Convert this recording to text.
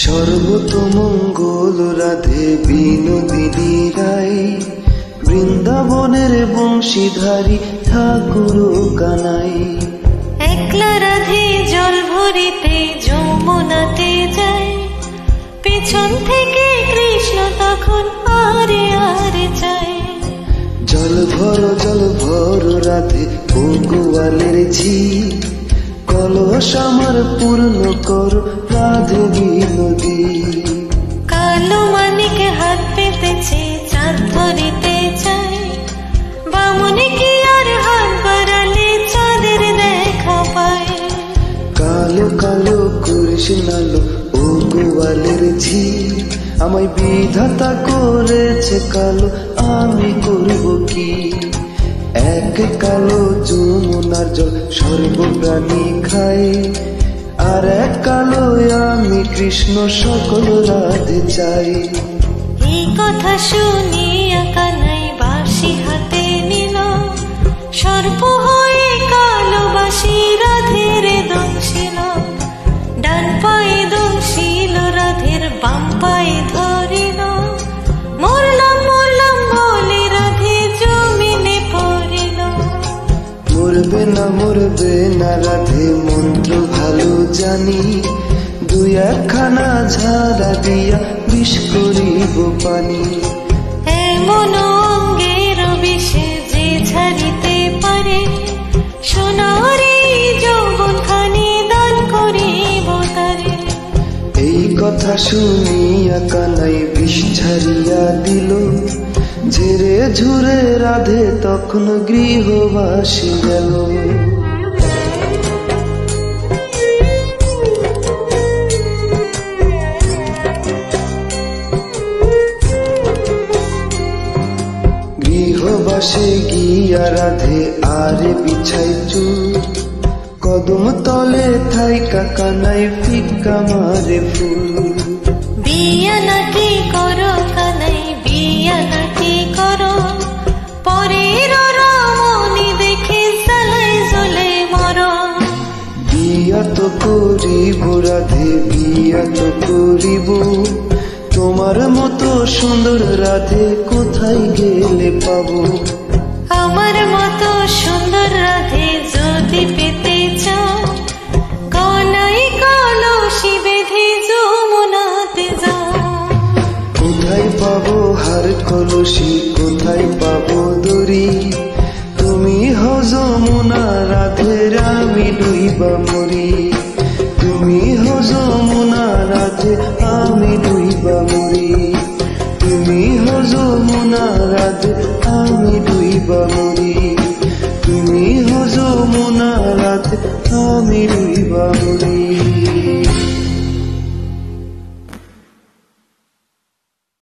সর্বতমঙ্গল রাধে বিনোদিনী রায়, বৃন্দাবনের বংশীধারী ঠাকুর কানাই। একলা রাধে জল ভরিতে যমুনাতে যায়, পেছন থেকে কৃষ্ণ তখন আরে আরে চায়। জল ভর রাধে ও গোয়ালের ঝি, কলস আমার পূর্ণ কর রাধে বিনোদী। কালো মানিক হাত পেতেছে চাঁদ ধরিতে চায়, বামুনি কি আর হাত বাড়ালে চাঁদের দেখা পায়। কালো কালো কৃষ্ণালো ও গোয়ালের ঝি, আমায় বিধাতা করেছে কালো, আমি করব কি? এক কালো যমুনার জল সর্বপ্রাণী খায়, আর এক কালো আমি কৃষ্ণ সকল রাধে চাই। এই কথা শুনিয়া কানাই বাঁশি হাতে নিল, সর্প হয়ে কালো বাঁশি রাধের দংশিল। ডান পায়ে দংশিল রাধের, বাম পায়ে ধরিল, মরলাম মরলাম বলে রাধে জমিনে পড়িল। মরবে না রাধে মন্ত্র ভালো জানি, দুই একখানা ঝাড়া দিয়া বিষ করিব পানি। এমন অঙ্গের বিষে যে ঝাড়িতে পারে, সোনারে যৌবন খানি দান করিব তারে। এই কথা শুনিয়া কানাই বিষ ঝাড়িয়া দিল, ঝেড়ে ঝুরে রাধে তখন গৃহবাসী গেল। গৃহবাসে গিয়া রাধে আরে বিছাই চুল, কদম তলে থাইকা কানাই ফিক্কা মারে ফুল। বিয়া নাকি করো কানাই, বিয়া নাকি করো, পরের রমণী দেখে জ্বালাই জ্বলে মরো। বিয়া তো করিব রাধে বিয়া তো করিব, তোমার মতো সুন্দর রাধে কোথায় গেলে পাবো? আমার মতো সুন্দর রাধে যদি পেতে চাও, কানাই কলসি বেঁধে যমুনাতে যাও। কোথায় পাবো হার কলসি, কোথায় পাবো দড়ি? তুমি হও যমুনা রাধের, আমি ডুইবা মরি। তুমি হও যমুনা রাধে, আমি ডুইবা মরি। তুমি হও যমুনা রাধে, আমি ডুইবা মরি। তুমি হও যমুনা রাধে, আমি ডুইবা